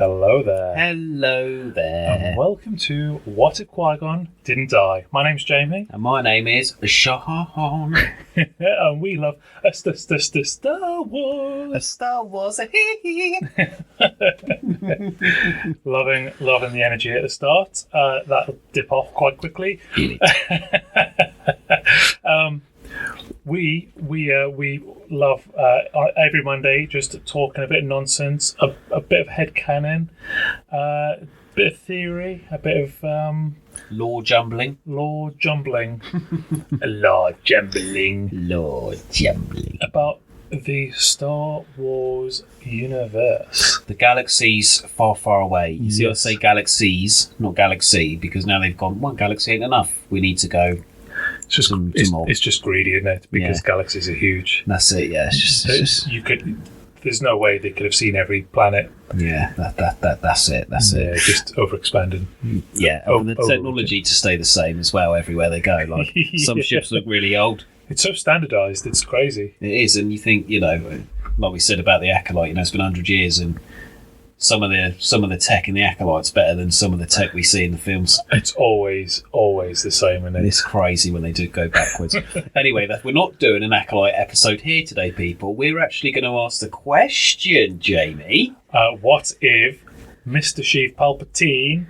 Hello there. Hello there. And welcome to What If Qui-Gon Didn't Die? My name's Jamie. And my name is Shaun. And we love Star Wars. A Star Wars. Loving the energy at the start. That'll dip off quite quickly. We love every Monday just talking a bit of nonsense, a bit of headcanon, a bit of theory, a bit of Law jumbling. About the Star Wars universe. The galaxies far, far away. You see, I Yes. say galaxies, not galaxy, because now they've gone, one galaxy ain't enough. We need to go. It's just greedy, isn't it? Because galaxies are huge. That's it, yeah. There's no way they could have seen every planet. Yeah, that's it. Yeah, just overexpanded. Yeah, and the technology to stay the same as well everywhere they go. Like some ships look really old. It's so standardised, it's crazy. It is, and you think, like we said about the Acolyte, it's been 100 years, and some of the tech in the Acolyte's better than some of the tech we see in the films. It's always the same, isn't it? It's crazy when they do go backwards. Anyway, we're not doing an Acolyte episode here today, people. We're actually going to ask the question, Jamie. What if Mr. Sheev Palpatine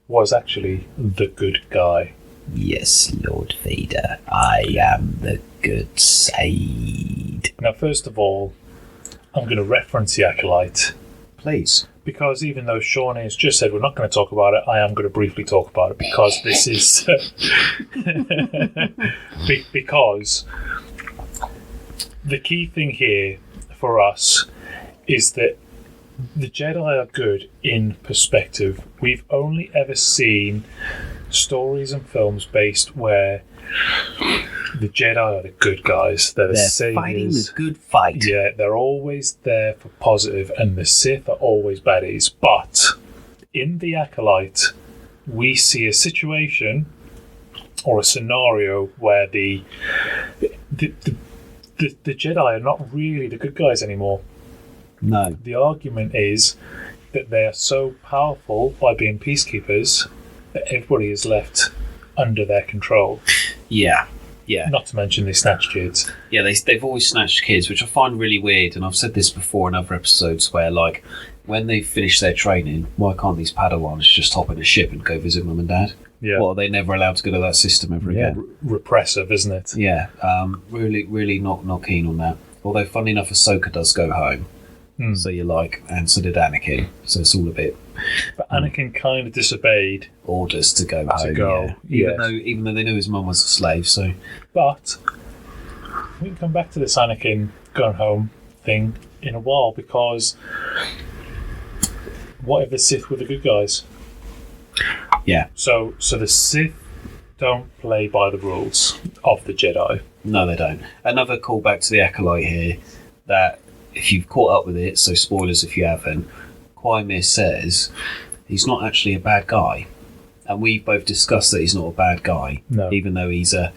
was actually the good guy? Yes, Lord Vader, I am the good side. Now, first of all, I'm going to reference the Acolyte. Please. Because even though Shaun has just said we're not going to talk about it, I am going to briefly talk about it because this is... because the key thing here for us is that the Jedi are good in perspective. We've only ever seen stories and films based where the Jedi are the good guys. They're saviors. Fighting the good fight. Yeah, they're always there for positive, and the Sith are always baddies. But in the Acolyte, we see a situation or a scenario where the Jedi are not really the good guys anymore. No. The argument is that they are so powerful by being peacekeepers that everybody is left under their control. Yeah. Not to mention they snatch kids. Yeah, they've always snatched kids, which I find really weird. And I've said this before in other episodes where, like, when they finish their training, why can't these Padawans just hop in a ship and go visit mum and dad? Yeah. What, are they never allowed to go to that system ever again? Repressive, isn't it? Yeah, really not keen on that. Although, funny enough, Ahsoka does go home. So you're like, and so did Anakin. So it's all a bit... But Anakin kind of disobeyed orders to go home. Yes. Even though they knew his mum was a slave, so... But we can come back to this Anakin going home thing in a while, because what if the Sith were the good guys? Yeah. So the Sith don't play by the rules of the Jedi. No, they don't. Another callback to the Acolyte here, that if you've caught up with it, so spoilers if you haven't, Qui-Gon says he's not actually a bad guy. And we've both discussed that he's not a bad guy, even though he's a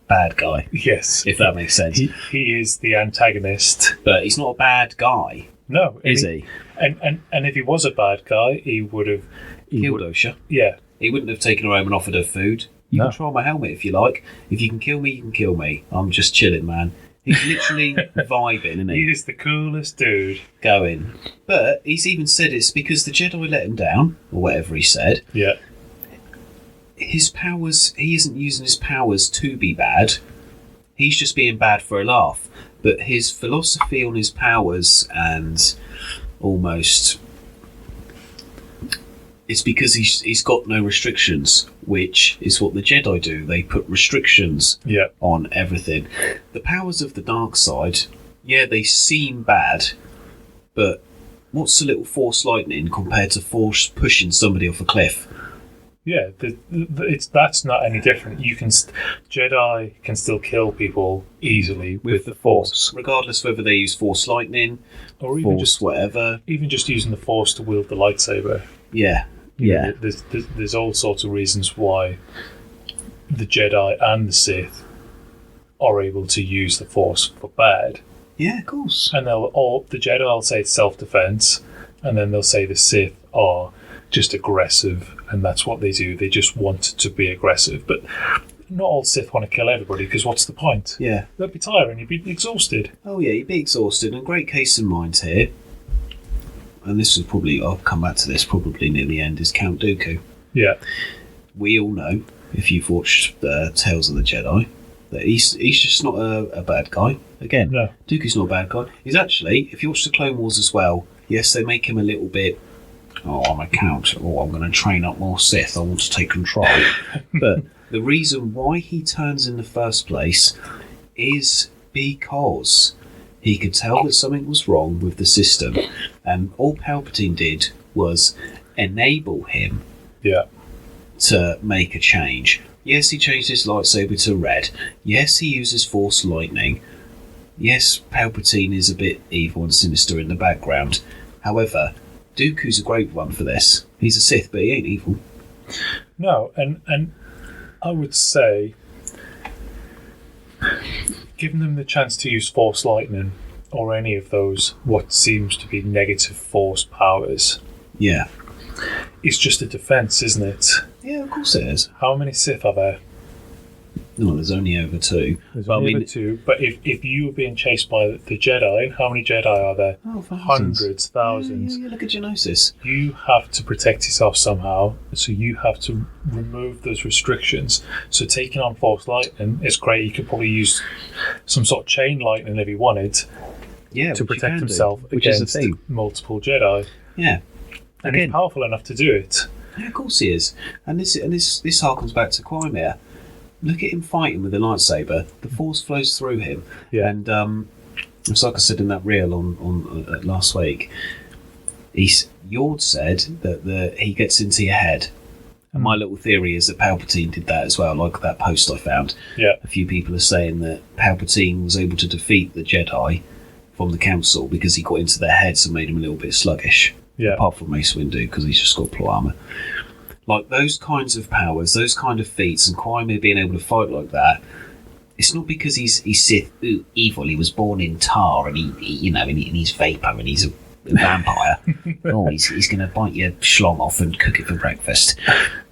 bad guy. Yes. If that makes sense. He is the antagonist. But he's not a bad guy. No. Is he? And if he was a bad guy, he would have... Killed Osha. Yeah. He wouldn't have taken her home and offered her food. You can try my helmet if you like. If you can kill me, you can kill me. I'm just chilling, man. He's literally vibing, isn't he? He is the coolest dude. Going. But he's even said it's because the Jedi let him down, or whatever he said. Yeah. His powers, he isn't using his powers to be bad. He's just being bad for a laugh. But his philosophy on his powers and almost... It's because he's got no restrictions, which is what the Jedi do. They put restrictions on everything. The powers of the dark side, they seem bad, but what's a little force lightning compared to force pushing somebody off a cliff? Yeah, that's not any different. Jedi can still kill people easily with the Force, regardless whether they use force lightning or even force just whatever. Even just using the Force to wield the lightsaber. Yeah. There's all sorts of reasons why the Jedi and the Sith are able to use the Force for bad. Yeah, of course. And the Jedi will say it's self-defense, and then they'll say the Sith are just aggressive, and that's what they do. They just want to be aggressive. But not all Sith want to kill everybody, because what's the point? Yeah. That'd be tiring. You'd be exhausted. Oh, yeah, you'd be exhausted. And great case in mind here, and this was probably, I'll come back to this probably near the end, is Count Dooku. Yeah. We all know, if you've watched Tales of the Jedi, that he's just not a bad guy. Again, No. Dooku's not a bad guy. He's actually, if you watch the Clone Wars as well, yes, they make him a little bit, I'm a count, I'm going to train up more Sith, I want to take control. But the reason why he turns in the first place is because he could tell that something was wrong with the system, and all Palpatine did was enable him to make a change. Yes, he changed his lightsaber to red. Yes, he uses Force lightning. Yes, Palpatine is a bit evil and sinister in the background. However, Dooku's a great one for this. He's a Sith, but he ain't evil. No, and I would say, giving them the chance to use Force lightning or any of those what seems to be negative Force powers, Yeah. it's just a defense, isn't it? Yeah, of course it is. How many Sith are there? No, there's only over 2. There's only over 2, but if you were being chased by the Jedi, how many Jedi are there? Oh, thousands. Hundreds, thousands. Yeah, look at Geonosis. You have to protect yourself somehow, so you have to remove those restrictions. So taking on Force lightning is great. You could probably use some sort of chain lightning if you wanted, to protect himself against multiple Jedi. Yeah. And he's powerful enough to do it. Yeah, of course he is. And this harkens back to Qui-Gon. Look at him fighting with the lightsaber. The Force flows through him. Yeah. And it's like I said in that reel on last week. Yord said that he gets into your head. And my little theory is that Palpatine did that as well, like that post I found. Yeah. A few people are saying that Palpatine was able to defeat the Jedi from the Council because he got into their heads and made them a little bit sluggish. Yeah. Apart from Mace Windu, because he's just got plot armor. Like those kinds of powers, those kind of feats, and Qui-Gon being able to fight like that, it's not because he's Sith evil. He was born in tar, and he's vapor, and he's a vampire. He's going to bite your schlong off and cook it for breakfast.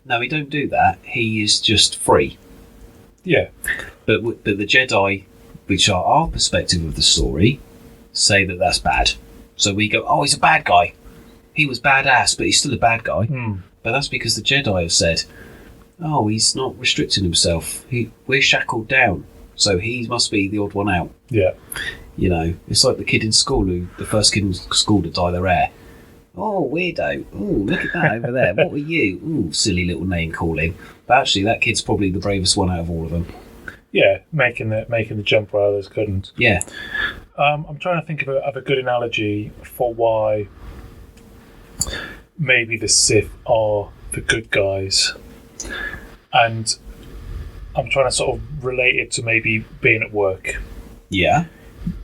No, he don't do that. He is just free. Yeah. But the Jedi, which are our perspective of the story, say that that's bad. So we go, he's a bad guy. He was badass, but he's still a bad guy. But that's because the Jedi have said, he's not restricting himself. We're shackled down, so he must be the odd one out. Yeah. It's like the first kid in school to dye their hair. Oh, weirdo. Oh, look at that over there. What were you? Ooh, silly little name calling. But actually, that kid's probably the bravest one out of all of them. Yeah, making the jump where others couldn't. Yeah. I'm trying to think of a good analogy for why maybe the Sith are the good guys, and I'm trying to sort of relate it to maybe being at work. Yeah.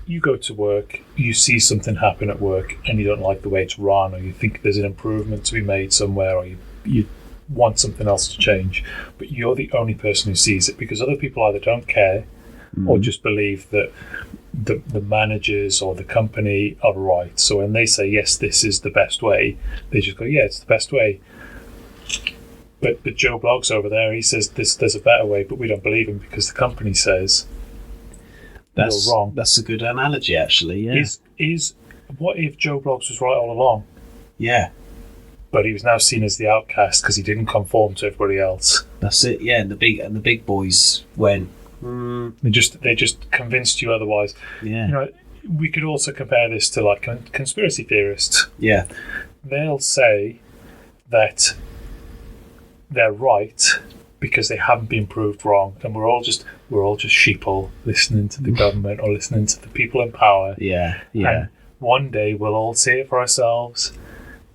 You go to work, you see something happen at work, and you don't like the way it's run, or you think there's an improvement to be made somewhere, or you want something else to change, but you're the only person who sees it, because other people either don't care or just believe that the managers or the company are right. So when they say, yes, this is the best way, they just go, yeah, it's the best way. But Joe Bloggs over there, he says there's a better way, but we don't believe him because the company says you're wrong. That's a good analogy, actually. Yeah. Is what if Joe Bloggs was right all along? Yeah. But he was now seen as the outcast because he didn't conform to everybody else. That's it. Yeah, and the big boys went. They just convinced you otherwise. Yeah. We could also compare this to like conspiracy theorists. Yeah. They'll say that they're right because they haven't been proved wrong, and we're all just sheeple listening to the government or listening to the people in power. Yeah. Yeah. And one day we'll all see it for ourselves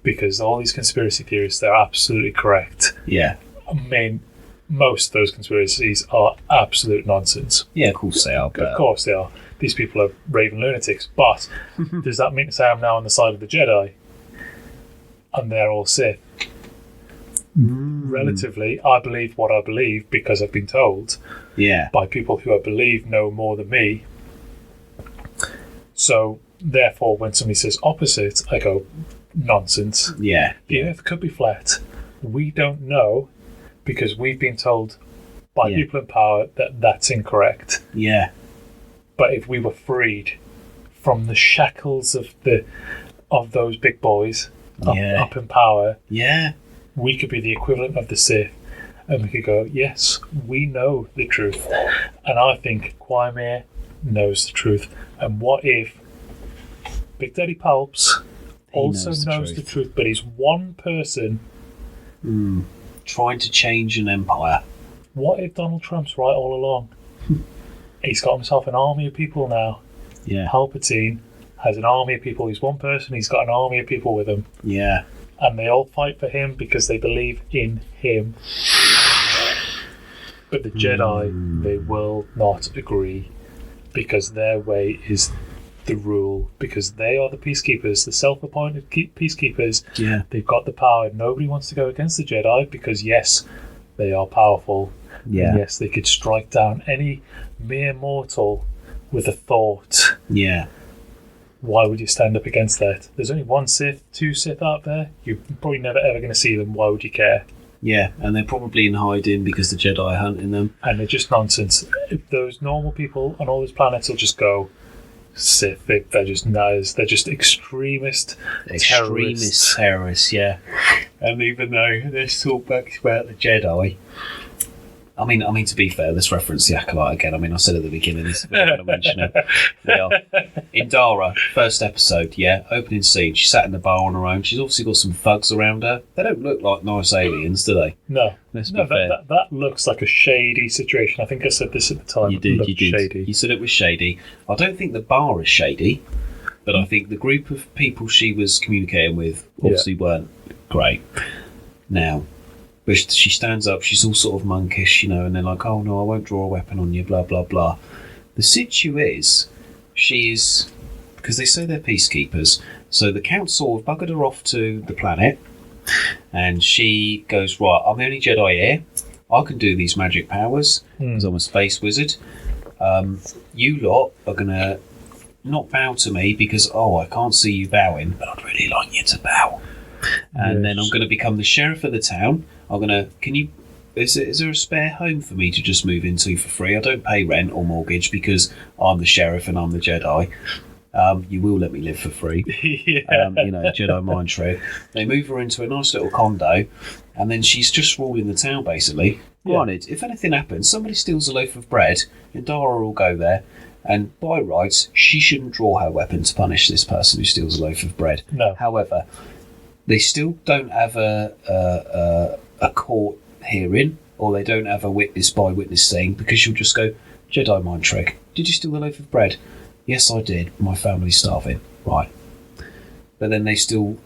because all these conspiracy theorists, they're absolutely correct. Yeah. I mean, most of those conspiracies are absolute nonsense. Yeah, of course they are. Of course they are. These people are raving lunatics. But does that mean to say I'm now on the side of the Jedi? And they're all Sith? Relatively, I believe what I believe because I've been told by people who I believe know more than me. So, therefore, when somebody says opposite, I go, nonsense. Yeah. The Earth could be flat. We don't know because we've been told by people in power that that's incorrect. Yeah. But if we were freed from the shackles of those big boys up in power, we could be the equivalent of the Sith, and we could go, yes, we know the truth. And I think Qui-Gon knows the truth. And what if Big Daddy Palps also knows the truth, but he's one person trying to change an empire? What if Donald Trump's right all along? He's got himself an army of people now. Yeah. Palpatine has an army of people. He's one person. He's got an army of people with him. Yeah. And they all fight for him because they believe in him. But the Jedi, they will not agree because their way is the rule. Because they are the peacekeepers, the self-appointed peacekeepers. Yeah. They've got the power. Nobody wants to go against the Jedi because, yes, they are powerful. Yeah. And yes, they could strike down any mere mortal with a thought. Yeah. Why would you stand up against that? There's only one Sith, two Sith out there. You're probably never ever going to see them. Why would you care? Yeah, and they're probably in hiding because the Jedi are hunting them. And they're just nonsense. If those normal people on all these planets will just go Sith. They're just nice. They're just extremist terrorists, yeah. And even though there's talk back about the Jedi, I mean, to be fair, let's reference the Acolyte again. I mean, I said at the beginning, this is I'm going to mention it. We are. Indara, first episode, opening scene. She sat in the bar on her own. She's obviously got some thugs around her. They don't look like nice aliens, do they? No. Let's be fair. That looks like a shady situation. I think I said this at the time. You did. Shady. You said it was shady. I don't think the bar is shady, but I think the group of people she was communicating with obviously weren't great. Now, but she stands up, she's all sort of monkish, and they're like, oh no, I won't draw a weapon on you, blah, blah, blah. The situ is, she is, because they say they're peacekeepers, so the council have buggered her off to the planet, and she goes, right, I'm the only Jedi here, I can do these magic powers, because I'm a space wizard. You lot are going to not bow to me, because, I can't see you bowing, but I'd really like you to bow. And then I'm going to become the sheriff of the town. Is there a spare home for me to just move into for free? I don't pay rent or mortgage because I'm the sheriff and I'm the Jedi. You will let me live for free. Jedi mind trick. They move her into a nice little condo and then she's just ruling the town basically. Granted, if anything happens, somebody steals a loaf of bread, Indara will go there and by rights, she shouldn't draw her weapon to punish this person who steals a loaf of bread. No. However, they still don't have a court hearing, or they don't have a witness by witness thing, because she'll just go, Jedi mind trick. Did you steal the loaf of bread? Yes, I did. My family's starving. Right. But then they still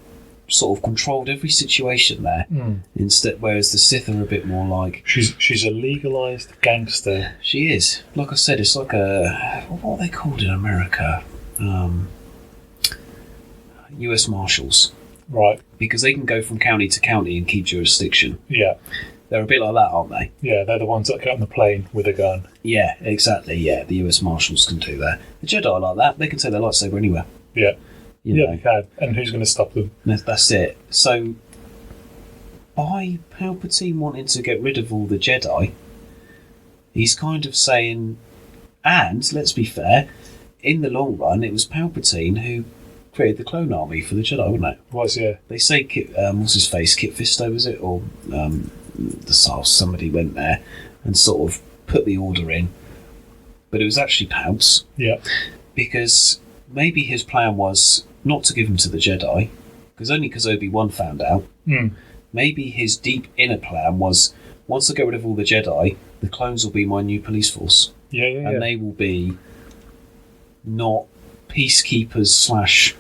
sort of controlled every situation there. Instead, whereas the Sith are a bit more like she's a legalized gangster. She is. Like I said, it's like what are they called in America? U.S. Marshals. Right. Because they can go from county to county and keep jurisdiction. Yeah. They're a bit like that, aren't they? Yeah, they're the ones that get on the plane with a gun. Yeah, exactly. Yeah, the US Marshals can do that. The Jedi are like that. They can take their lightsaber anywhere. Yeah. You know. They can. And who's going to stop them? That's it. So, by Palpatine wanting to get rid of all the Jedi, he's kind of saying, and, let's be fair, in the long run, it was Palpatine who created the clone army for the Jedi, wasn't it? Was, yeah. They say, what's his face, Kit Fisto, was it? Or somebody went there and sort of put the order in. But it was actually Palps. Yeah. Because maybe his plan was not to give him to the Jedi, because Obi-Wan found out. Maybe his deep inner plan was, once I get rid of all the Jedi, the clones will be my new police force. Yeah. And they will be not peacekeepers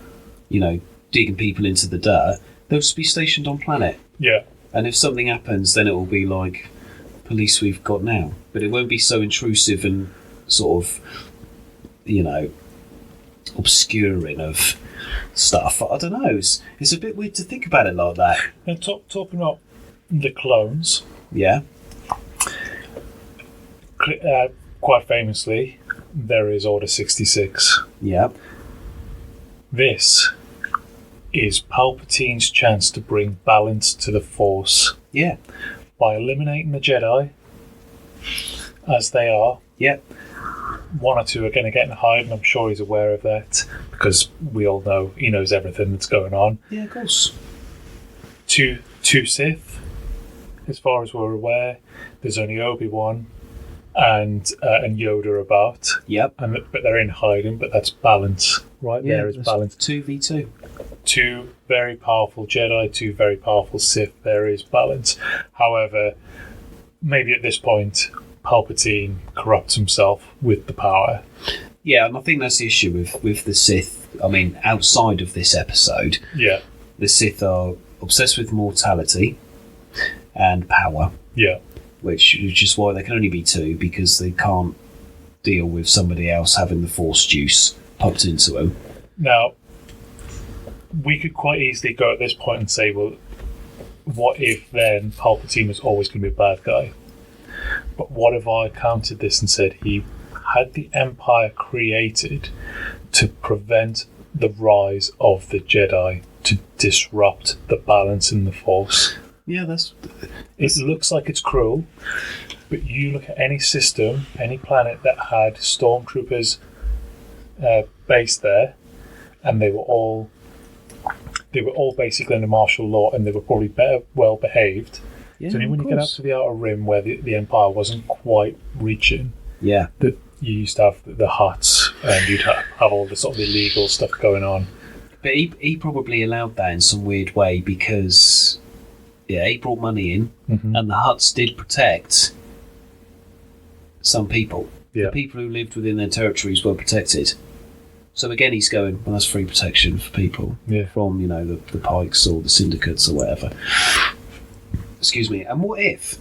/ digging people into the dirt. They'll just be stationed on planet. Yeah. And if something happens, then it will be like police we've got now. But it won't be so intrusive and sort of, obscuring of stuff. I don't know. It's a bit weird to think about it like that. And talking about the clones. Yeah. Quite famously, there is Order 66. Yeah. This is Palpatine's chance to bring balance to the Force. Yeah. By eliminating the Jedi, as they are. Yeah. One or two are going to get in hide, and I'm sure he's aware of that, because we all know he knows everything that's going on. Yeah, of course. Two Sith, as far as we're aware. There's only Obi-Wan and Yoda about. Yep. But they're in hiding, but that's balance. Right there is balance. 2v2. Two very powerful Jedi, two very powerful Sith. There is balance. However, maybe at this point, Palpatine corrupts himself with the power. Yeah, and I think that's the issue with the Sith. I mean, outside of this episode, yeah, the Sith are obsessed with mortality and power. Yeah. Which is why they can only be two, because they can't deal with somebody else having the Force juice pumped into them. Now, we could quite easily go at this point and say, well, what if then Palpatine was always going to be a bad guy? But what if I countered this and said he had the Empire created to prevent the rise of the Jedi, to disrupt the balance in the Force? Yeah, it looks like it's cruel, but you look at any system, any planet that had stormtroopers based there, and they were all basically under martial law, and they were probably well behaved. Yeah, so only when you get out to the Outer Rim, where the Empire wasn't quite reaching, yeah, that you used to have the Hutts, and you'd have all the sort of illegal stuff going on. But he probably allowed that in some weird way, because he brought money in, and the Hutts did protect some people. Yeah. The people who lived within their territories were protected. So again, he's going, well, that's free protection for people from, the Pikes or the syndicates or whatever. Excuse me. And what if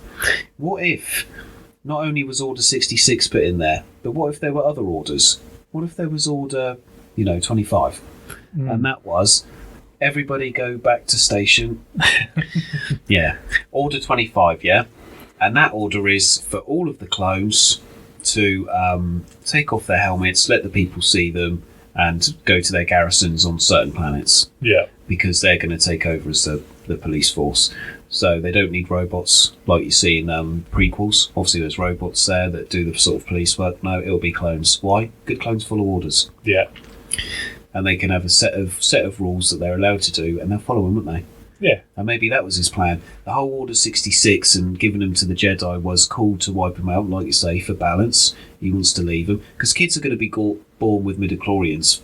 not only was Order 66 put in there, but what if there were other orders? What if there was Order, 25? And that was, everybody go back to station. Yeah. Order 25, yeah? And that order is for all of the clones to take off their helmets, let the people see them, and go to their garrisons on certain planets. Yeah. Because they're going to take over as the police force. So they don't need robots like you see in prequels. Obviously there's robots there that do the sort of police work. No, it'll be clones. Why? Good clones follow orders. Yeah. And they can have a set of rules that they're allowed to do, and they'll follow them, won't they? Yeah. And maybe that was his plan. The whole Order 66 and giving them to the Jedi was cool to wipe them out, like you say, for balance. He wants to leave them. Because kids are going to be born with midichlorians.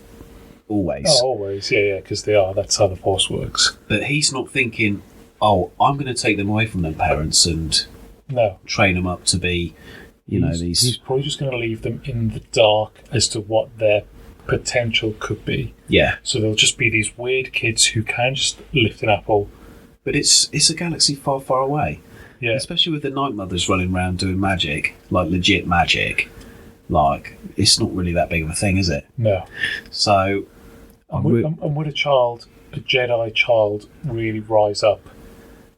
Always. Oh, always. Yeah, because they are. That's how the Force works. But he's not thinking, I'm going to take them away from their parents and train them up to be, these... He's probably just going to leave them in the dark as to what their potential could be. Yeah. So they'll just be these weird kids who can just lift an apple. But it's a galaxy far, far away. Yeah. Especially with the Night Mothers running around doing magic, like legit magic. Like, it's not really that big of a thing, is it? No. So... And would a Jedi child, really rise up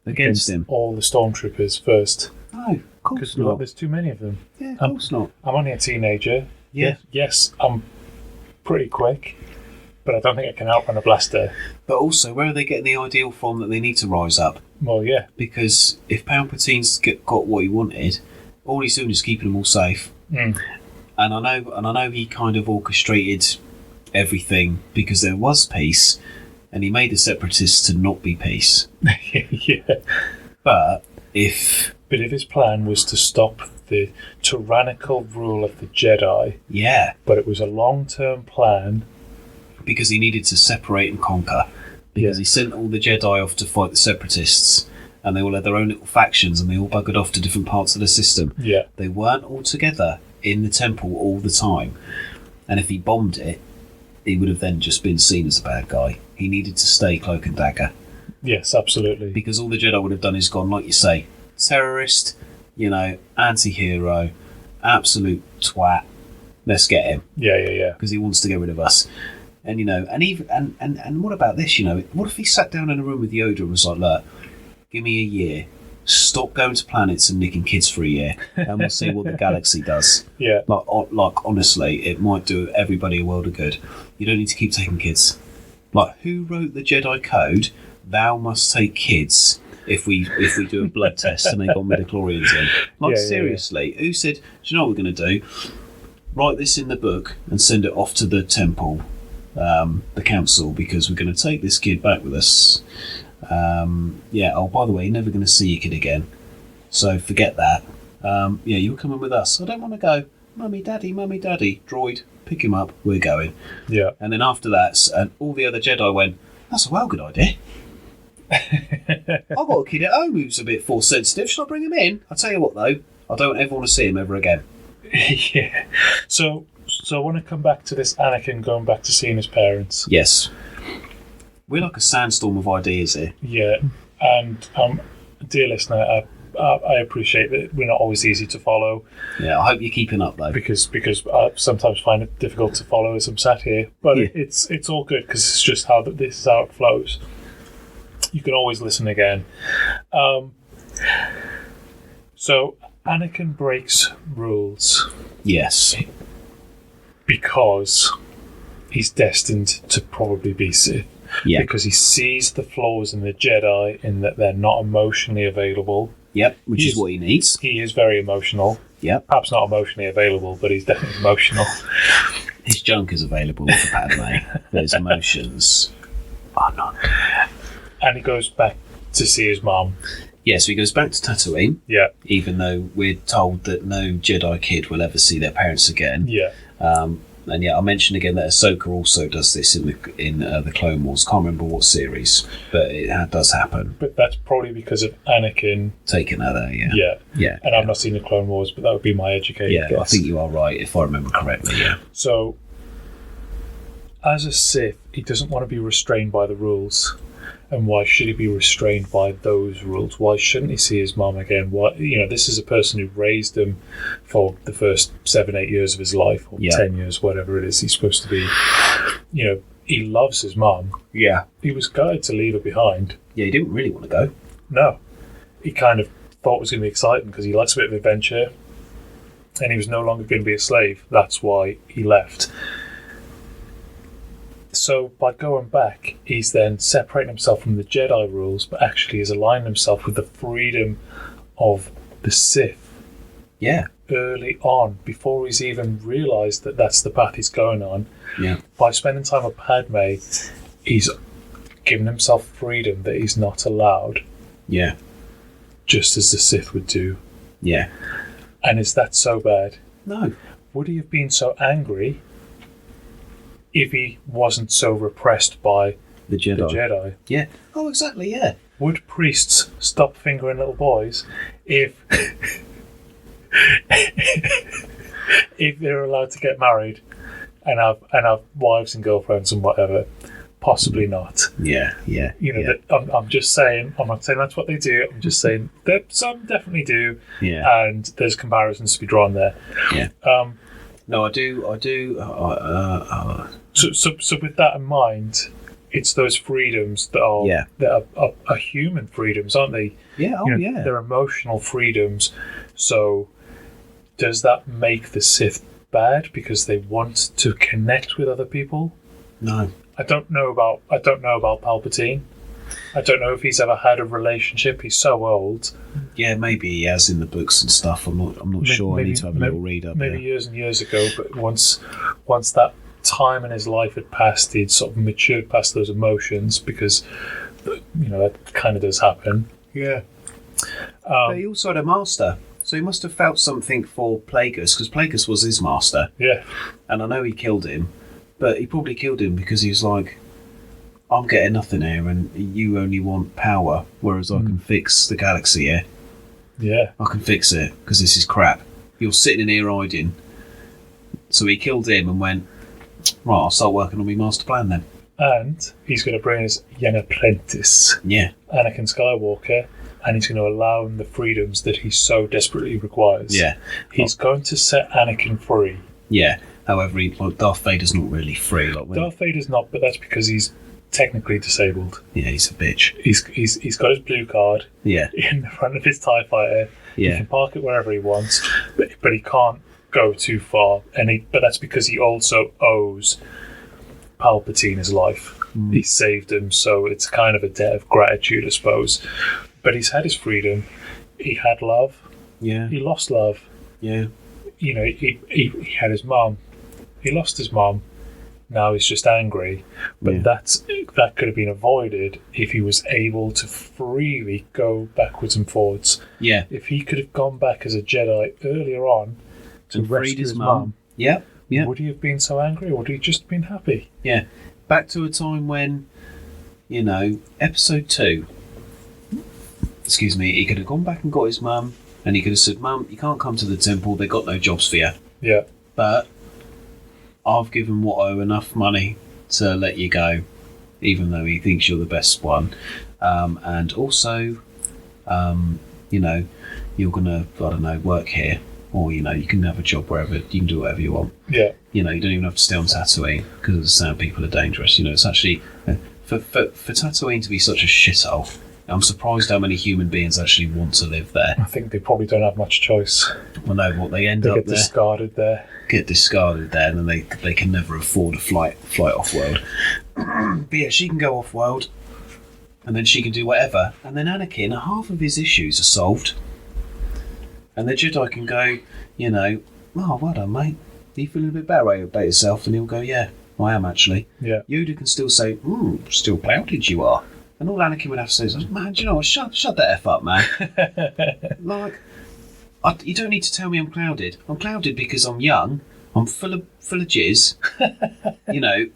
against him? All the stormtroopers first? No, of course not. There's too many of them. Yeah, of course not. I'm only a teenager. Yeah. Yes, I'm pretty quick, but I don't think I can outrun a blaster. But also, where are they getting the ideal from that they need to rise up? Well, yeah. Because if Palpatine's got what he wanted, all he's doing is keeping them all safe. Mm. And I know he kind of orchestrated everything because there was peace, and he made the Separatists to not be peace. Yeah. But if his plan was to stop the tyrannical rule of the Jedi. Yeah. But it was a long-term plan. Because he needed to separate and conquer. Because he sent all the Jedi off to fight the Separatists, and they all had their own little factions, and they all buggered off to different parts of the system. Yeah. They weren't all together in the temple all the time. And if he bombed it, he would have then just been seen as a bad guy. He needed to stay cloak and dagger. Yes, absolutely. Because all the Jedi would have done is gone, like you say, terrorist, anti-hero, absolute twat. Let's get him. Yeah. Because he wants to get rid of us. And and what about this? What if he sat down in a room with Yoda and was like, look, give me a year. Stop going to planets and nicking kids for a year, and we'll see what the galaxy does. Yeah. Like honestly, it might do everybody a world of good. You don't need to keep taking kids. Like, who wrote the Jedi Code? Thou must take kids if we do a blood test and they got midichlorians in. Like, seriously, who said, do you know what we're going to do? Write this in the book and send it off to the temple, the council, because we're going to take this kid back with us. Oh, by the way, you're never going to see your kid again. So forget that. You're coming with us. I don't want to go. Mummy, daddy, droid, pick him up, we're going. Yeah. And then after that, and all the other Jedi went, that's a well good idea. I've got a kid at home who's a bit force sensitive. Should I bring him in? I'll tell you what though, I don't ever want to see him ever again. Yeah. So I want to come back to this Anakin going back to seeing his parents. Yes. We're like a sandstorm of ideas here. Yeah. And dear listener, I appreciate that we're not always easy to follow. Yeah, I hope you're keeping up though. Because I sometimes find it difficult to follow as I'm sat here. But it's all good because it's just how this is how it flows. You can always listen again. So Anakin breaks rules. Yes. Because he's destined to probably be Sith. Yeah. Because he sees the flaws in the Jedi in that they're not emotionally available. Yep, which is what he needs. He is very emotional. Yep. Perhaps not emotionally available, but he's definitely emotional. His junk is available for Padme. Those emotions are not. And he goes back to see his mum. Yeah, so he goes back to Tatooine. Yeah. Even though we're told that no Jedi kid will ever see their parents again. Yeah. And I'll mention again that Ahsoka also does this in the Clone Wars. Can't remember what series, but it does happen. But that's probably because of Anakin taking her there. Yeah. And I've not seen the Clone Wars, but that would be my educated guess. I think you are right if I remember correctly. Yeah. So, as a Sith, he doesn't want to be restrained by the rules. And why should he be restrained by those rules? Why shouldn't he see his mum again? Why, this is a person who raised him for the first 7-8 years of his life, or 10 years, whatever it is he's supposed to be. He loves his mum. Yeah. He was gutted to leave her behind. Yeah, he didn't really want to go. No. He kind of thought it was going to be exciting because he likes a bit of adventure. And he was no longer going to be a slave. That's why he left. So by going back, he's then separating himself from the Jedi rules, but actually is aligning himself with the freedom of the Sith. Yeah. Early on, before he's even realised that that's the path he's going on. Yeah. By spending time with Padme, he's given himself freedom that he's not allowed. Yeah. Just as the Sith would do. Yeah. And is that so bad? No. Would he have been so angry if he wasn't so repressed by the Jedi? Yeah. Oh, exactly, yeah. Would priests stop fingering little boys if if they're allowed to get married and have wives and girlfriends and whatever? Possibly not. Yeah. I'm just saying. I'm not saying that's what they do. I'm just saying that some definitely do. Yeah. And there's comparisons to be drawn there. Yeah. No, I do. So with that in mind, it's those freedoms that are human freedoms, aren't they? Yeah. Yeah. They're emotional freedoms. So does that make the Sith bad because they want to connect with other people? No. I don't know about Palpatine. I don't know if he's ever had a relationship. He's so old. Yeah, maybe he has in the books and stuff. I'm not sure. I need to have a little read up. Maybe years and years ago, but once that time in his life had passed, he'd sort of matured past those emotions because that kind of does happen. Yeah. But he also had a master, so he must have felt something for Plagueis because Plagueis was his master. Yeah. And I know he killed him, but he probably killed him because he was like, I'm getting nothing here and you only want power, whereas I can fix the galaxy here. Yeah. I can fix it because this is crap. You're sitting in here hiding. So he killed him and went, right, I'll start working on my master plan then. And he's going to bring his young apprentice, Anakin Skywalker, and he's going to allow him the freedoms that he so desperately requires. Yeah. He's going to set Anakin free. Yeah. However, Darth Vader's not really free. Darth Vader's not, but that's because he's technically disabled. Yeah, he's a bitch. He's got his blue card. Yeah. In the front of his TIE fighter. Yeah. He can park it wherever he wants, but he can't go too far. But that's because he also owes Palpatine his life. He saved him, so it's kind of a debt of gratitude, I suppose. But he's had his freedom. He had love. Yeah. He lost love. Yeah. You know, he had his mum. He lost his mum. Now he's just angry. But that could have been avoided if he was able to freely go backwards and forwards. Yeah. If he could have gone back as a Jedi earlier on to rescue his mum. Yeah. Yeah. Would he have been so angry, or would he have just been happy? Yeah. Back to a time when, you know, episode 2, excuse me, he could have gone back and got his mum, and he could have said, Mum, you can't come to the temple, they've got no jobs for you. Yeah. But I've given Watto enough money to let you go, even though he thinks you're the best one. And also, you know, you're going to, I don't know, work here. Or, you know, you can have a job wherever, you can do whatever you want. Yeah. You know, you don't even have to stay on Tatooine, because the Sand people are dangerous. You know, it's actually, for Tatooine to be such a shithole, I'm surprised how many human beings actually want to live there. I think they probably don't have much choice. Well, no, what they end They up get there. discarded there. Get discarded there, and then they can never afford a flight off-world. But yeah, she can go off-world, and then she can do whatever. And then Anakin, half of his issues are solved. And the Jedi can go, you know, oh, well done, mate. Are you feeling a bit better about yourself? And he'll go, yeah, I am actually. Yeah. Yoda can still say, still clouded you are. And all Anakin would have to say is, man, do you know what? Shut the F up, man. Like, you don't need to tell me I'm clouded. I'm clouded because I'm young. I'm full of jizz. You know,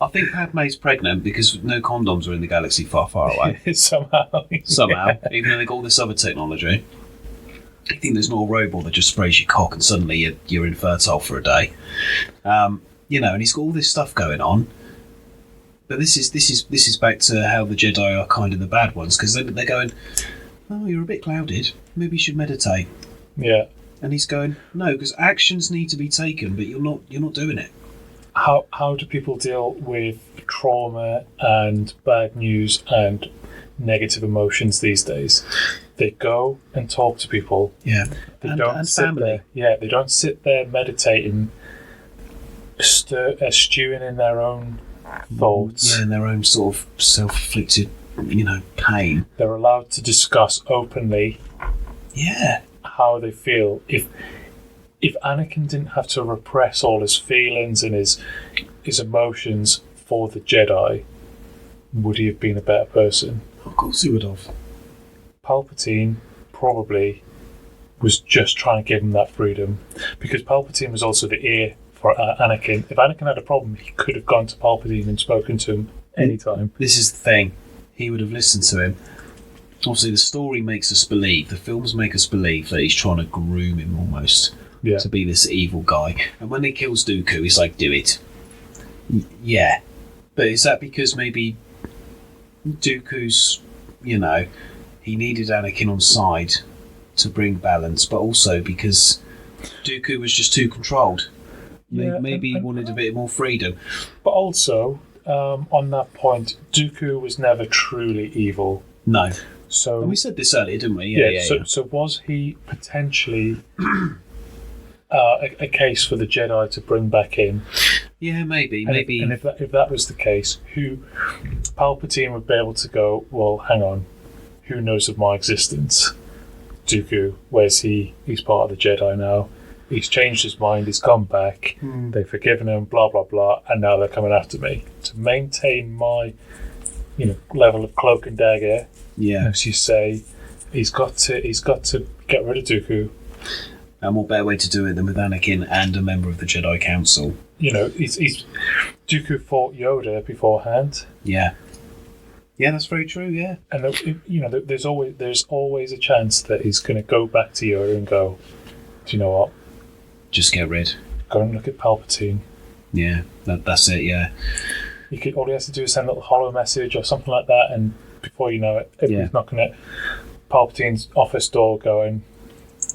I think Padme's pregnant because no condoms are in the galaxy far, far away. Somehow. Even though they've got all this other technology. I think there's no robot that just sprays your cock and suddenly you're infertile for a day. You know, and he's got all this stuff going on. But this is back to how the Jedi are kind of the bad ones, because they're going, oh, you're a bit clouded. Maybe you should meditate. Yeah. And he's going, no, because actions need to be taken, but you're not doing it. How do people deal with trauma and bad news and negative emotions these days? They go and talk to people. Yeah. They don't sit family. there. Yeah, they don't sit there meditating, stewing in their own thoughts. Yeah, in their own sort of self-inflicted, you know, pain. They're allowed to discuss openly. Yeah. How they feel. If Anakin didn't have to repress all his feelings and his emotions for the Jedi, would he have been a better person? Of course he would have. Palpatine probably was just trying to give him that freedom, because Palpatine was also the ear for Anakin. If Anakin had a problem, he could have gone to Palpatine and spoken to him anytime. This is the thing. He would have listened to him. Obviously, the story makes us believe, the films make us believe that he's trying to groom him almost to be this evil guy. And when he kills Dooku, he's like, do it. Yeah. But is that because maybe Dooku's, you know, he needed Anakin on side to bring balance, but also because Dooku was just too controlled. Yeah, maybe he wanted a bit more freedom. But also, on that point, Dooku was never truly evil. No. So, and we said this earlier, didn't we? Yeah. So was he potentially a case for the Jedi to bring back in? Yeah, maybe. And if that was the case, Palpatine would be able to go, well, hang on, who knows of my existence? Dooku, where's he? He's part of the Jedi now. He's changed his mind, he's gone back, they've forgiven him, blah, blah, blah, and now they're coming after me. To maintain my, you know, level of cloak and dagger, as you say, he's got to get rid of Dooku. And what better way to do it than with Anakin and a member of the Jedi Council? You know, he's Dooku fought Yoda beforehand. Yeah. Yeah, that's very true, yeah. And, you know, there's always a chance that he's going to go back to Yoda and go, do you know what? Just get rid. Go and look at Palpatine. Yeah, that's it, yeah. All he has to do is send a little hollow message or something like that, and before you know it, everybody's knocking at Palpatine's office door going,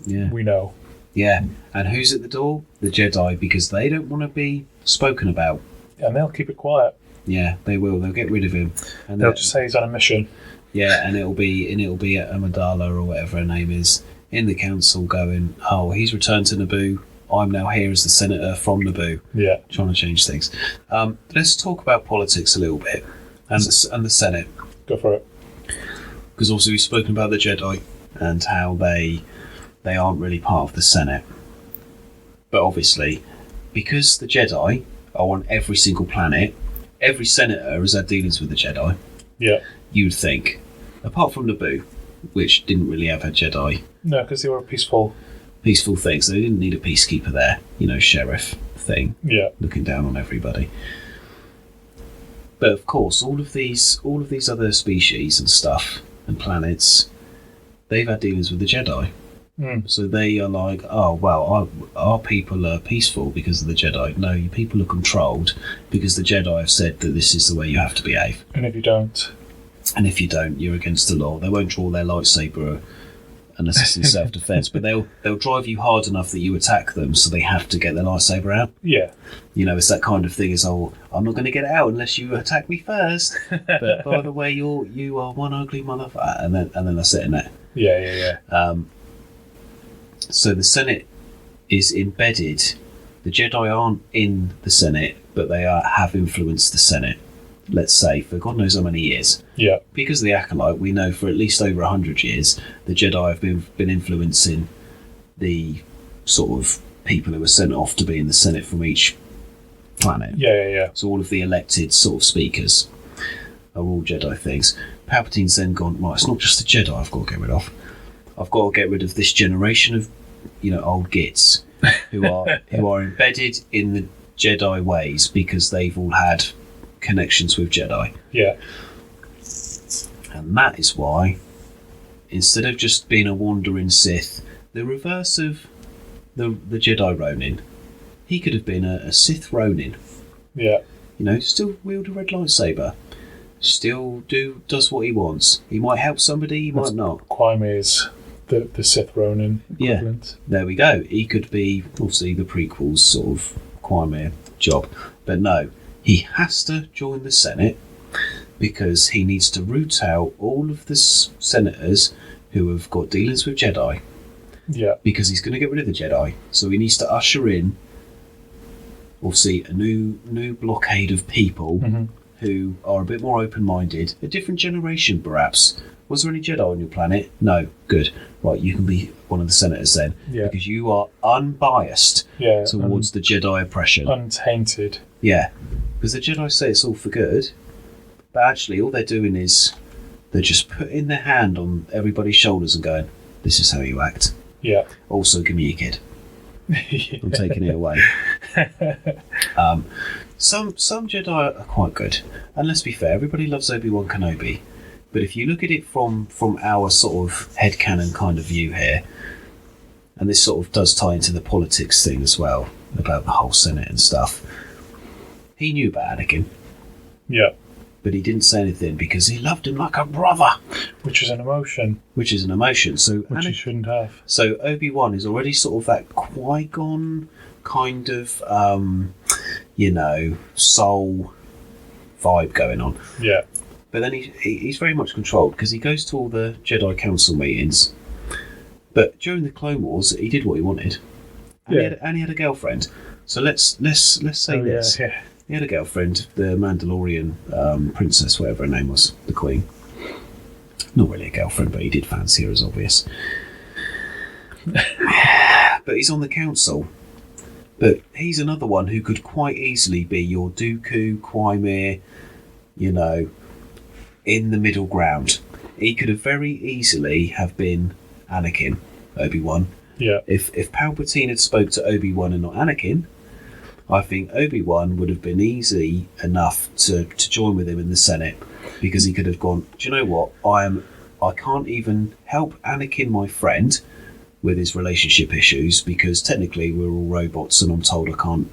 we know. Yeah, and who's at the door? The Jedi, because they don't want to be spoken about. And they'll keep it quiet. Yeah, they will. They'll get rid of him. And they'll just say he's on a mission. Yeah, and it'll be Amidala or whatever her name is in the council going, oh, he's returned to Naboo I'm now here as the senator from Naboo, trying to change things. Let's talk about politics a little bit and the Senate. Go for it. Because also we've spoken about the Jedi and how they aren't really part of the Senate. But obviously, because the Jedi are on every single planet, every senator has had dealings with the Jedi. Yeah. You'd think, apart from Naboo, which didn't really have a Jedi. No, because they were peaceful thing, so they didn't need a peacekeeper there, sheriff thing, looking down on everybody. But of course, all of these other species and stuff and planets, they've had dealings with the Jedi. So they are like, oh well, our people are peaceful because of the Jedi. No, your people are controlled because the Jedi have said that this is the way you have to behave. And if you don't, you're against the law. They won't draw their lightsaber unless it's in self-defense, but they'll drive you hard enough that you attack them, so they have to get their lightsaber out. Yeah. It's that kind of thing. Is I'm not going to get it out unless you attack me first. But by the way, you are one ugly motherfucker, and then that's it in there. Yeah. So the Senate is embedded. The Jedi aren't in the Senate, but they have influenced the Senate. Let's say for God knows how many years. Yeah. Because of the Acolyte, we know for at least over 100 years, the Jedi have been influencing the sort of people who were sent off to be in the Senate from each planet. Yeah. So all of the elected sort of speakers are all Jedi things. Palpatine's then gone, right, it's not just the Jedi I've got to get rid of. I've got to get rid of this generation of, old gits who are embedded in the Jedi ways because they've all had connections with Jedi. Yeah. And that is why, instead of just being a wandering Sith, the reverse of the Jedi Ronin, he could have been a Sith Ronin. Yeah. Still wield a red lightsaber. Still does what he wants. He might help somebody, he might not. Qui-Gon's the Sith Ronin equivalent. Yeah, there we go. He could be, obviously, the prequels sort of Qui-Gon job. But no, he has to join the Senate because he needs to root out all of the senators who have got dealings with Jedi. Yeah. Because he's going to get rid of the Jedi. So he needs to usher in, obviously, a new blockade of people who are a bit more open-minded. A different generation, perhaps. Was there any Jedi on your planet? No. Good. Right, you can be one of the senators then. Yeah. Because you are unbiased towards the Jedi oppression. Untainted. Yeah. Because the Jedi say it's all for good, but actually all they're doing is they're just putting their hand on everybody's shoulders and going, this is how you act. Yeah. Also, give me your kid. I'm taking it away. Some Jedi are quite good. And let's be fair, everybody loves Obi-Wan Kenobi. But if you look at it from our sort of headcanon kind of view here, and this sort of does tie into the politics thing as well, about the whole Senate and stuff, he knew about Anakin. Yeah. But he didn't say anything because he loved him like a brother. Which is an emotion. Which is an emotion. Which he shouldn't have. So Obi-Wan is already sort of that Qui-Gon kind of, soul vibe going on. Yeah. But then he's very much controlled because he goes to all the Jedi Council meetings. But during the Clone Wars, he did what he wanted. And he had a girlfriend. So let's say this. Yeah. He had a girlfriend, the Mandalorian princess, whatever her name was, the Queen. Not really a girlfriend, but he did fancy her, as obvious. But he's on the council. But he's another one who could quite easily be your Dooku, Qui-Gon, in the middle ground. He could have very easily have been Anakin, Obi-Wan. Yeah. If Palpatine had spoke to Obi-Wan and not Anakin, I think Obi-Wan would have been easy enough to join with him in the Senate, because he could have gone, do you know what, I can't even help Anakin, my friend, with his relationship issues, because technically we're all robots and I'm told I can't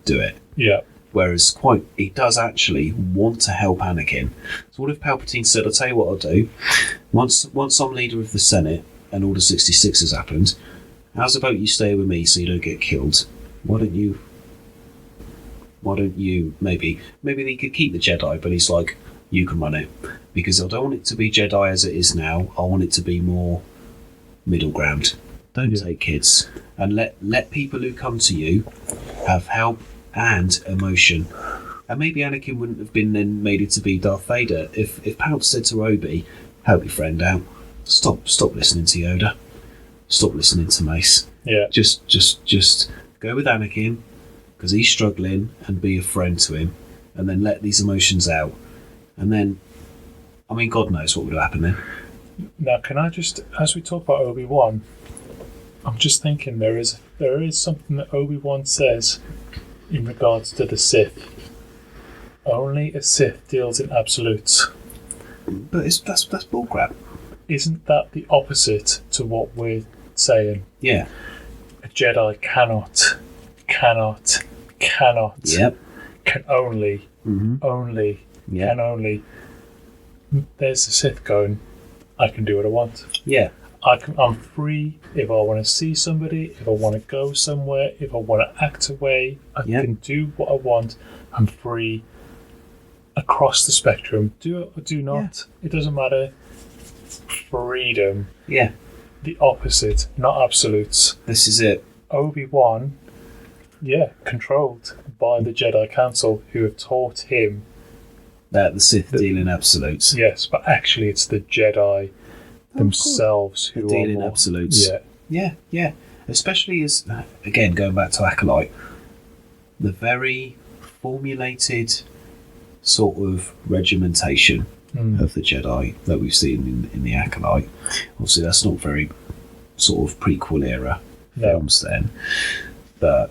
do it. Yeah. Whereas he does actually want to help Anakin. So what if Palpatine said, I'll tell you what I'll do, once I'm leader of the Senate and Order 66 has happened, how's about you stay with me so you don't get killed? Why don't you maybe he could keep the Jedi, but he's like, you can run it, because I don't want it to be Jedi as it is now. I want it to be more middle ground. Don't take kids. And let people who come to you have help and emotion. And maybe Anakin wouldn't have been then made it to be Darth Vader if Palps said to Obi, help your friend out. Stop listening to Yoda. Stop listening to Mace. Yeah. Just go with Anakin because he's struggling and be a friend to him, and then let these emotions out. And then, I mean, God knows what would happen then. Now, can I just, as we talk about Obi-Wan, I'm just thinking there is something that Obi-Wan says in regards to the Sith. Only a Sith deals in absolutes. But that's bullcrap. Isn't that the opposite to what we're saying? Yeah. A Jedi cannot, Yep. can only, Yep. can only. There's the Sith going, I can do what I want. Yeah. I'm free if I want to see somebody, if I want to go somewhere, if I want to act away, I can do what I want. I'm free across the spectrum. Do it or do not. It doesn't matter. Freedom. Yeah. The opposite, not absolutes. This is it. Obi-Wan, controlled by the Jedi Council who have taught him That the Sith deal in absolutes. Yes, but actually it's the Jedi themselves who deal are in more, absolutes. Yeah. Especially as, again, going back to Acolyte, the very formulated sort of regimentation of the Jedi that we've seen in the Acolyte. Obviously, that's not very sort of prequel era films then, but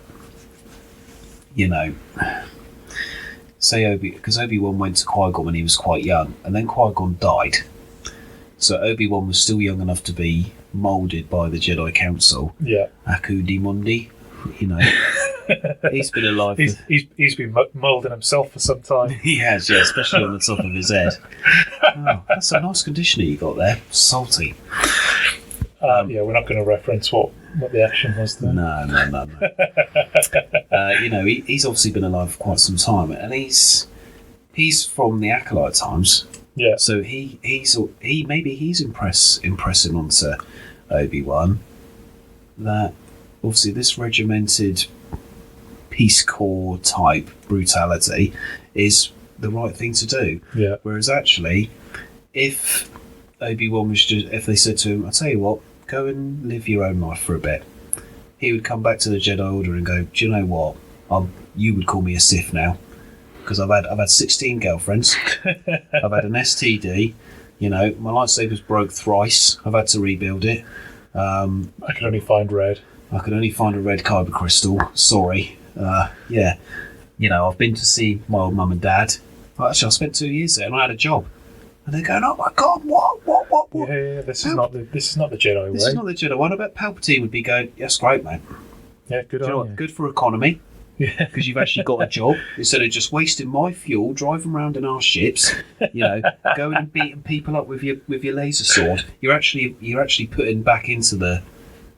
say because Obi-Wan went to Qui-Gon when he was quite young, and then Qui-Gon died. So Obi-Wan was still young enough to be moulded by the Jedi Council. Yeah. Akudi Mundi, he's been alive. He's been moulding himself for some time. He has, yeah, especially on the top of his head. Oh, that's a nice conditioner you got there. Salty. We're not going to reference what the action was there. No. He's obviously been alive for quite some time, and he's from the Acolyte times. Yeah. So he's impressing onto Obi-Wan that obviously this regimented Peace Corps type brutality is the right thing to do. Yeah. Whereas actually, if Obi-Wan if they said to him, I'll tell you what, go and live your own life for a bit, he would come back to the Jedi Order and go, do you know what? You would call me a Sith now. Because I've had 16 girlfriends. I've had an STD. My lightsaber's broke thrice. I've had to rebuild it. I can only find red. I could only find a red kyber crystal. Sorry. I've been to see my old mum and dad. Actually, I spent 2 years there and I had a job. And they're going, oh my God, what? Yeah, this is not the Jedi way. This is not the Jedi one. I bet Palpatine would be going, yes, great, mate. Yeah, good on you. Good for economy. Yeah. Because you've actually got a job instead of just wasting my fuel driving around in our ships. Going and beating people up with your laser sword. You're actually putting back into the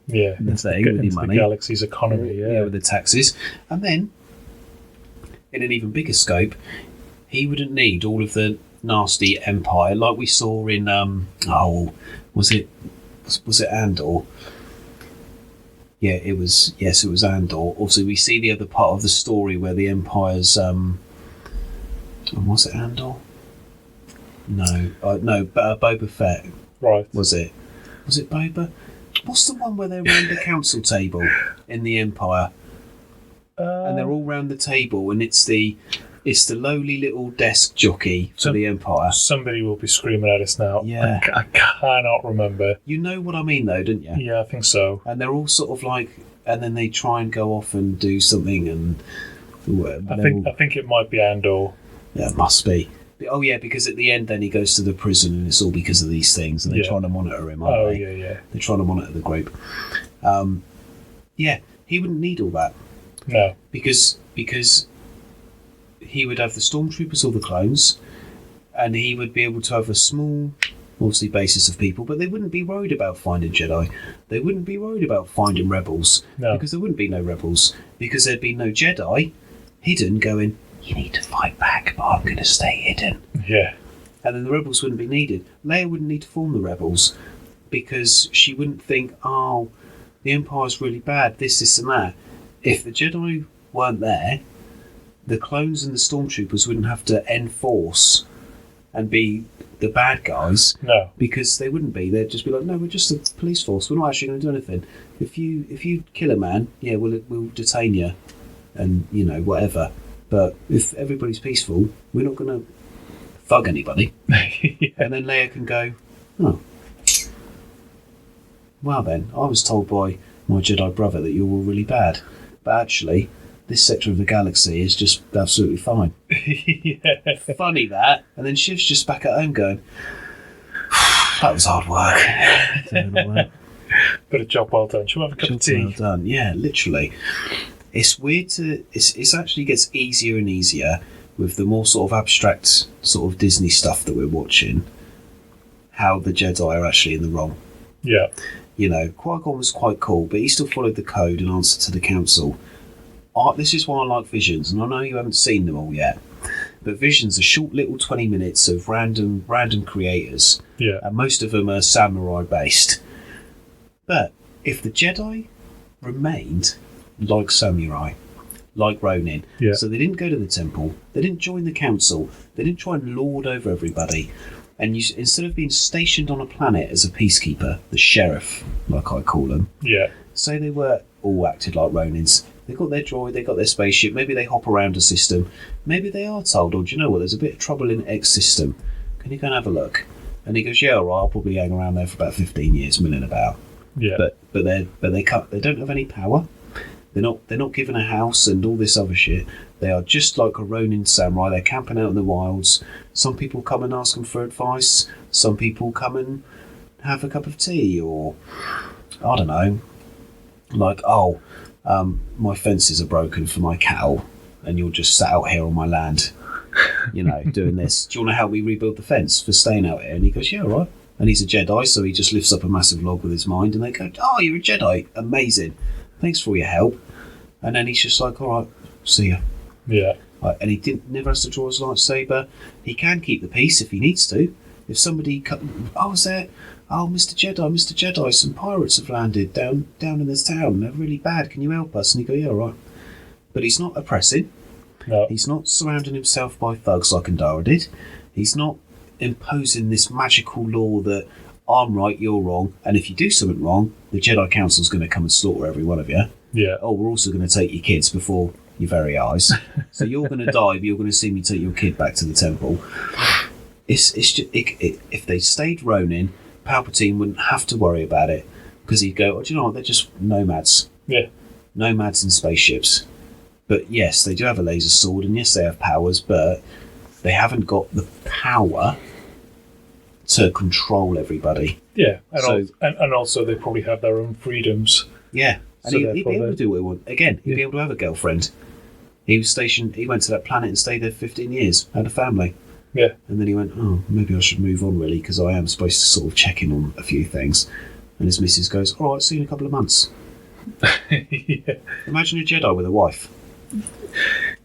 thing with your money, the galaxy's economy. Yeah, with the taxes, and then in an even bigger scope, he wouldn't need all of the nasty Empire like we saw in was it Andor? Yeah, it was Andor. Also, we see the other part of the story where the Empire's was it Andor? No, Boba Fett. Right. Was it Boba? What's the one where they're around the council table in the Empire? And they're all round the table, and it's the lowly little desk jockey for the Empire. Somebody will be screaming at us now. Yeah. I cannot remember. You know what I mean, though, don't you? Yeah, I think so. And they're all sort of like, and then they try and go off and do something, and I think it might be Andor. Yeah, it must be. Oh yeah, because at the end, then he goes to the prison, and it's all because of these things, and they're trying to monitor him, aren't they? Yeah. They're trying to monitor the group. He wouldn't need all that. No, because he would have the stormtroopers or the clones, and he would be able to have a small, obviously, basis of people, but they wouldn't be worried about finding Jedi. They wouldn't be worried about finding rebels, because there wouldn't be no rebels, because there'd be no Jedi hidden going, you need to fight back, but I'm going to stay hidden. Yeah. And then the rebels wouldn't be needed. Leia wouldn't need to form the rebels, because she wouldn't think, the Empire's really bad, this and that. If the Jedi weren't there, the clones and the stormtroopers wouldn't have to enforce and be the bad guys. No. Because they wouldn't be. They'd just be like, no, we're just a police force. We're not actually going to do anything. If you kill a man, yeah, we'll detain you and, whatever. But if everybody's peaceful, we're not going to thug anybody. Yeah. And then Leia can go, oh, well then, I was told by my Jedi brother that you're all really bad. But actually, this sector of the galaxy is just absolutely fine. Yeah. Funny that. And then Shiv's just back at home going, that was hard work. Doing all that. But a job well done. Shall we have a cup of tea? Well done. Yeah, literally. It's weird it's actually gets easier and easier with the more sort of abstract sort of Disney stuff that we're watching, how the Jedi are actually in the wrong. Yeah. Qui-Gon was quite cool, but he still followed the code in answer to the council. This is why I like Visions, and I know you haven't seen them all yet, but Visions are short little 20 minutes of random creators, and most of them are samurai based. But if the Jedi remained like samurai, like Ronin, so they didn't go to the temple, they didn't join the council, they didn't try and lord over everybody, and instead of being stationed on a planet as a peacekeeper, the sheriff, like I call them, say they were all acted like Ronins. They got their droid, they got their spaceship, maybe they hop around a system, maybe they are told, do you know what, there's a bit of trouble in X system, can you go and have a look? And he goes, yeah, all right, I'll probably hang around there for about 15 years, milling about. But they don't have any power. They're not given a house and all this other shit. They are just like a Ronin samurai. They're camping out in the wilds. Some people come and ask them for advice. Some people come and have a cup of tea, or I don't know, like, my fences are broken for my cattle, and you're just sat out here on my land, doing this. Do you want to help me rebuild the fence for staying out here? And he goes, yeah, all right. And he's a Jedi, so he just lifts up a massive log with his mind, and they go, oh, you're a Jedi, amazing, thanks for all your help. And then he's just like, all right, see ya. Yeah. And he never has to draw his lightsaber. He can keep the peace if he needs to. If somebody Mr. Jedi, some pirates have landed down in this town. They're really bad. Can you help us? And you go, yeah, all right. But he's not oppressing. No. He's not surrounding himself by thugs like Andara did. He's not imposing this magical law that I'm right, you're wrong, and if you do something wrong, the Jedi Council's going to come and slaughter every one of you. Yeah. Oh, we're also going to take your kids before your very eyes. So you're going to die, but you're going to see me take your kid back to the temple. It's just, if they stayed Ronin, Palpatine wouldn't have to worry about it, because he'd go, do you know what, they're just nomads. Yeah. Nomads in spaceships. But yes, they do have a laser sword, and yes, they have powers, but they haven't got the power to control everybody. Yeah, and also they probably have their own freedoms. Yeah, and So he'd be able therefore to do what he wanted. Again, he'd be able to have a girlfriend. He was stationed, he went to that planet and stayed there 15 years, had a family. Yeah. And then he went, oh, maybe I should move on, really, because I am supposed to sort of check in on a few things. And his missus goes, all right, see you in a couple of months. Yeah. Imagine a Jedi with a wife.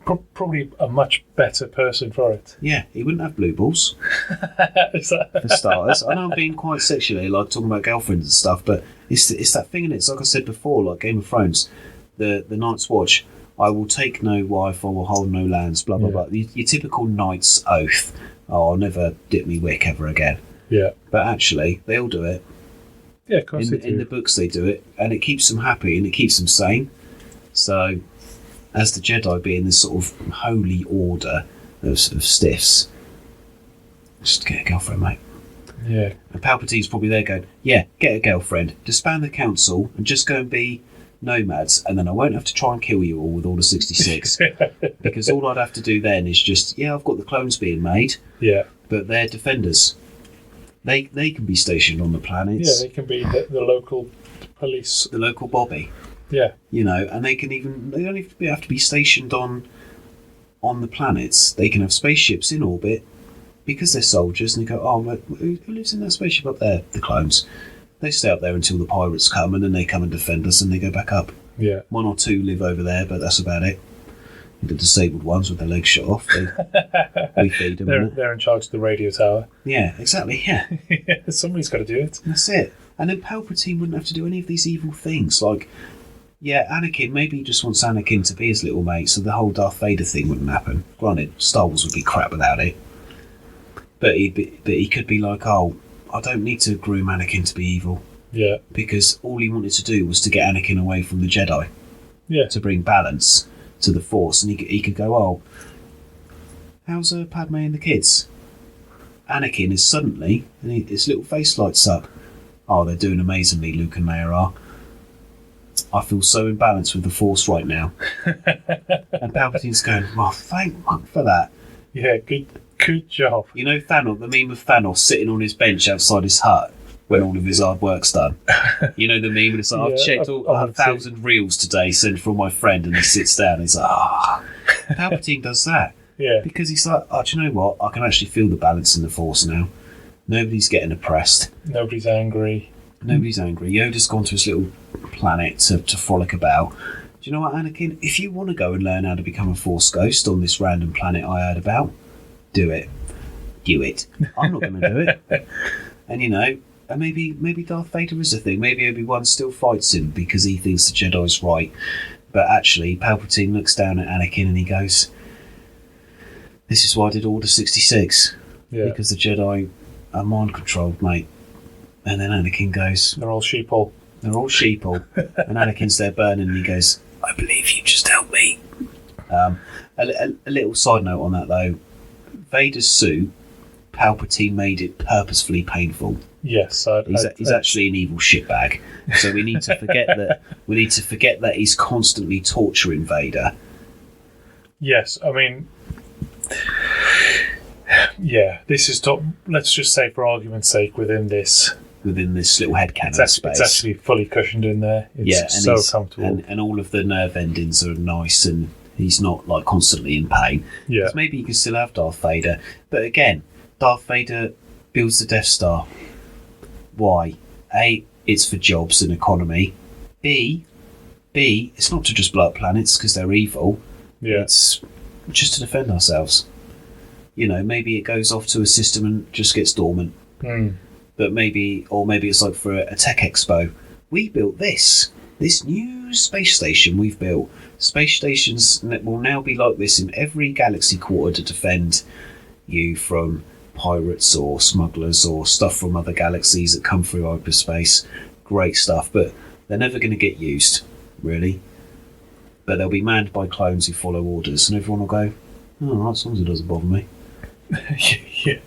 Probably a much better person for it. Yeah, he wouldn't have blue balls, for starters. I know I'm being quite sexually, like talking about girlfriends and stuff, but it's that thing in it. It's like I said before, like Game of Thrones, the Night's Watch. I will take no wife, I will hold no lands, blah, blah, blah. Your typical knight's oath. Oh, I'll never dip me wick ever again. Yeah. But actually, they all do it. Yeah, of course they do. In the books they do it, and it keeps them happy and it keeps them sane. So, as the Jedi being this sort of holy order of stiffs, just get a girlfriend, mate. Yeah. And Palpatine's probably there going, yeah, get a girlfriend, disband the council, and just go and be nomads, and then I won't have to try and kill you all with all the 66. Because all I'd have to do then is just, yeah, I've got the clones being made, yeah, but they're defenders. They can be stationed on the planets. Yeah, they can be the local police. The local Bobby. Yeah. You know, and they don't have to be stationed on the planets. They can have spaceships in orbit because they're soldiers, and they go, oh, who lives in that spaceship up there? The clones. They stay up there until the pirates come, and then they come and defend us, and they go back up. Yeah. 1 or 2 live over there, but that's about it. The disabled ones with their legs shot off. We feed them. They're in charge of the radio tower. Yeah, exactly, yeah. Somebody's got to do it. That's it. And then Palpatine wouldn't have to do any of these evil things. Like, yeah, Anakin, maybe he just wants Anakin to be his little mate, so the whole Darth Vader thing wouldn't happen. Granted, Star Wars would be crap without it. But he could be like, oh, I don't need to groom Anakin to be evil. Yeah. Because all he wanted to do was to get Anakin away from the Jedi. Yeah. To bring balance to the Force. And he could go, oh, how's Padme and the kids? Anakin is suddenly, and his little face lights up. Oh, they're doing amazingly, Luke and Leia are. I feel so imbalanced with the Force right now. And Palpatine's going, well, thank fuck for that. Yeah, good job. You know Thanos, the meme of Thanos sitting on his bench outside his hut when all of his hard work's done. You know the meme, and it's like, I've checked all 1,000 reels today, sent from my friend, and he sits down and he's like, Palpatine does that. Yeah. Because he's like, oh, do you know what? I can actually feel the balance in the Force now. Nobody's getting oppressed. Nobody's angry. Yoda's gone to his little planet to frolic about. Do you know what, Anakin? If you want to go and learn how to become a Force ghost on this random planet I heard about, do it. Do it. I'm not going to do it. And you know, and maybe Darth Vader is a thing. Maybe Obi-Wan still fights him because he thinks the Jedi's right. But actually, Palpatine looks down at Anakin and he goes, this is why I did Order 66. Yeah. Because the Jedi are mind-controlled, mate. And then Anakin goes... They're all sheeple. And Anakin's there burning and he goes, I believe you just helped me. A little side note on that, though. Vader's suit, Palpatine made it purposefully painful. Yes. He's actually an evil shitbag. So we need to forget that. We need to forget that he's constantly torturing Vader. Yes, I mean... Yeah, this is top. Let's just say, for argument's sake, within this little headcanon space, it's actually fully cushioned in there. It's so comfortable, and all of the nerve endings are nice, and he's not like constantly in pain. Yeah, maybe you can still have Darth Vader, but again, Darth Vader builds the Death Star. Why? A, it's for jobs and economy. B, it's not to just blow up planets because they're evil. Yeah, it's just to defend ourselves. You know, maybe it goes off to a system and just gets dormant. But maybe it's like for a tech expo. We built this new space station we've built. Space stations will now be like this in every galaxy quarter to defend you from pirates or smugglers or stuff from other galaxies that come through hyperspace. Great stuff, but they're never going to get used, really. But they'll be manned by clones who follow orders, and everyone will go, oh, right, as long as it doesn't bother me. Yeah.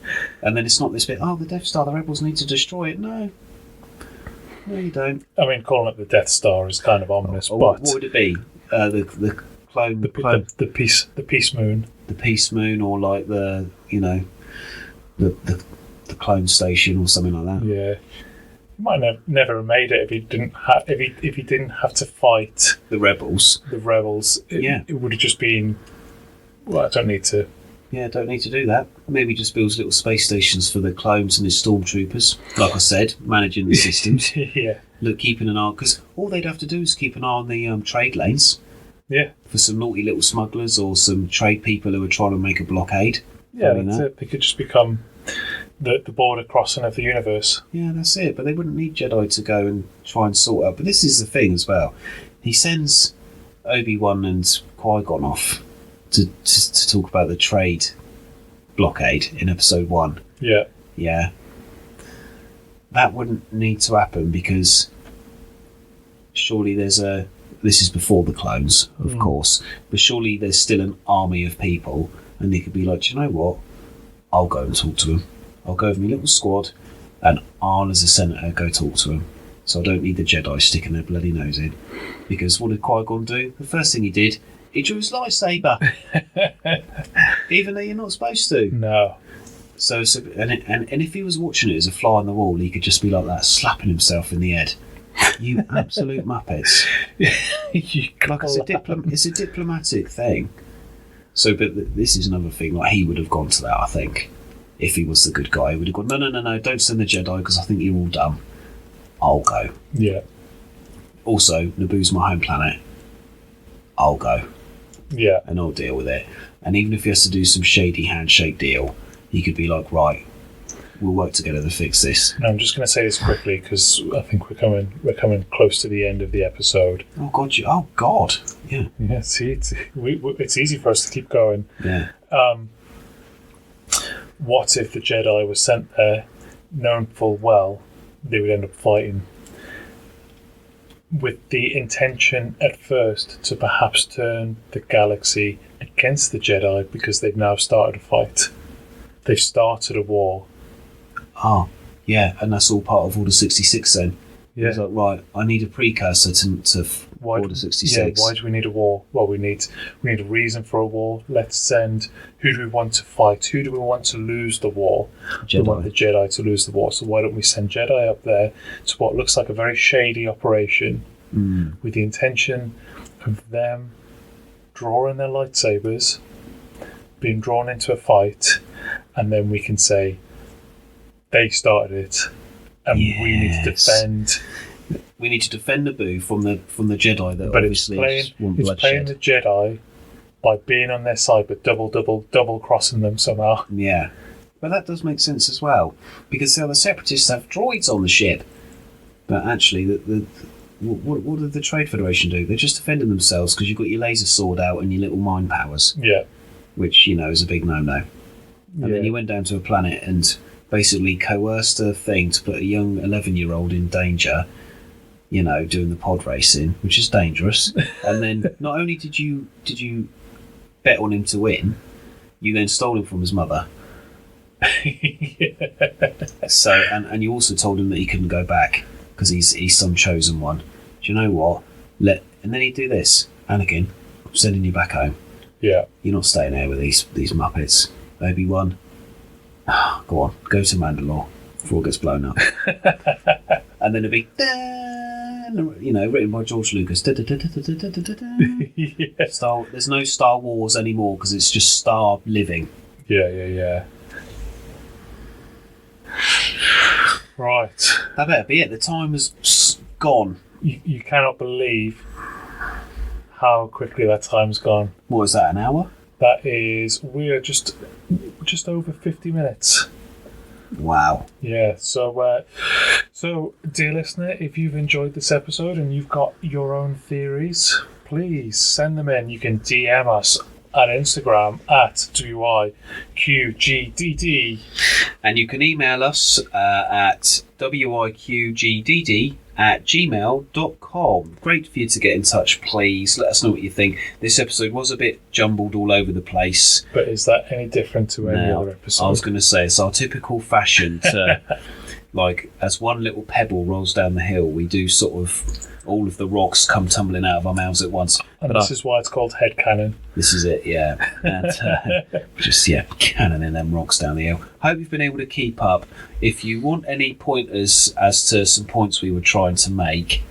And then it's not this bit, oh, the Death Star, the rebels need to destroy it. No, you don't. I mean, calling it the Death Star is kind of ominous, but... What would it be? The clone... The Peace Moon. The Peace Moon, or like the clone station or something like that. Yeah. He might never have made it if he didn't have to fight the rebels. It would have just been, well, I don't need to. Yeah, don't need to do that. Maybe just builds little space stations for the clones and his stormtroopers. Like I said, managing the systems. Yeah. Look, keeping an eye, because all they'd have to do is keep an eye on the trade lanes. Yeah. For some naughty little smugglers or some trade people who are trying to make a blockade. Yeah, that's it. They could just become the border crossing of the universe. Yeah, that's it. But they wouldn't need Jedi to go and try and sort out. But this is the thing as well. He sends Obi-Wan and Qui-Gon off to talk about the trade blockade in episode 1. Yeah. Yeah. That wouldn't need to happen because surely this is before the clones, of course, but surely there's still an army of people and they could be like, do you know what? I'll go and talk to him. I'll go with my little squad and I'll, as a senator, go talk to him. So I don't need the Jedi sticking their bloody nose in. Because what did Qui-Gon do? The first thing he did, he drew his lightsaber. Even though you're not supposed to. No. So and if he was watching it as a fly on the wall, he could just be like that, slapping himself in the head. You absolute muppets. Like it's a diplomatic thing. So, but this is another thing. Like he would have gone to that, I think, if he was the good guy. He would have gone, no, don't send the Jedi because I think you're all dumb. I'll go. Yeah. Also, Naboo's my home planet. I'll go. Yeah. And I'll deal with it. And even if he has to do some shady handshake deal, he could be like, right, we'll work together to fix this. Now, I'm just going to say this quickly because I think we're coming close to the end of the episode. Oh God! Yeah. Yeah. See, it's easy for us to keep going. Yeah. What if the Jedi were sent there, knowing full well they would end up fighting, with the intention at first to perhaps turn the galaxy against the Jedi because they've now started a fight. They've started a war. Oh, yeah, and that's all part of Order 66 then. Yeah. It's like, right, I need a precursor to Order 66. Yeah, why do we need a war? Well, we need a reason for a war. Let's send... Who do we want to fight? Who do we want to lose the war? Jedi. We want the Jedi to lose the war. So why don't we send Jedi up there to what looks like a very shady operation with the intention of them drawing their lightsabers, being drawn into a fight, and then we can say they started it, and we need to defend. We need to defend Naboo from the Jedi that but obviously it's want playing bloodshed. the Jedi by being on their side, but double crossing them somehow. Yeah, but that does make sense as well, because the other Separatists have droids on the ship, but actually, what did the Trade Federation do? They're just defending themselves because you've got your laser sword out and your little mind powers. Yeah, which is a big no-no. And then you went down to a planet and basically coerced a thing to put a young 11-year-old in danger. Doing the pod racing, which is dangerous. And then not only did you bet on him to win, you then stole him from his mother. So, and you also told him that he couldn't go back because he's some chosen one. Do you know what? And then he'd do this. Anakin, I'm sending you back home. Yeah. You're not staying there with these Muppets. Obi-Wan, go on, go to Mandalore before it gets blown up. And then it'd be, written by George Lucas. Yeah. There's no Star Wars anymore because it's just Star living. Yeah. Right. That better be it. The time has gone. You cannot believe how quickly that time's gone. What is that, an hour? We're just over 50 minutes. Wow. Yeah, so dear listener, if you've enjoyed this episode and you've got your own theories, please send them in. You can DM us on Instagram at WIQGDD. And you can email us at wiqgdd@gmail.com. Great for you to get in touch, please. Let us know what you think. This episode was a bit jumbled all over the place. But is that any different to any other episode? I was going to say, it's our typical fashion to, as one little pebble rolls down the hill, we do sort of all of the rocks come tumbling out of our mouths at once. And this is why it's called headcanon. This is it, yeah. And cannoning them rocks down the hill. Hope you've been able to keep up. If you want any pointers as to some points we were trying to make,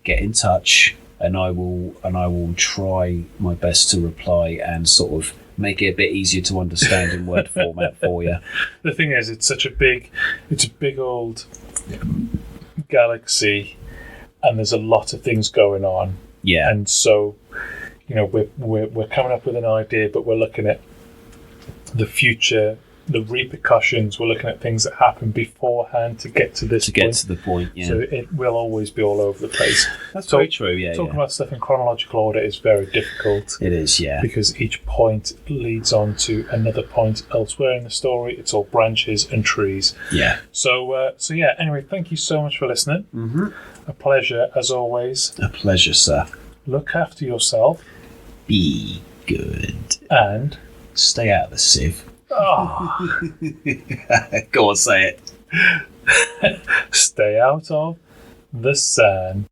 get in touch, and I will try my best to reply and sort of make it a bit easier to understand in word format for you. The thing is, it's a big old galaxy, and there's a lot of things going on. Yeah. And so, we're coming up with an idea, but we're looking at the future, the repercussions. We're looking at things that happen beforehand to get to this point. Get to the point, yeah. So it will always be all over the place. That's very true, yeah. Talking about stuff in chronological order is very difficult. It is, yeah. Because each point leads on to another point elsewhere in the story. It's all branches and trees. Yeah. So yeah, anyway, thank you so much for listening. Mm-hmm. A pleasure, as always. A pleasure, sir. Look after yourself. Be good. And stay out of the sieve. Oh. Go on, say it. Stay out of the sand.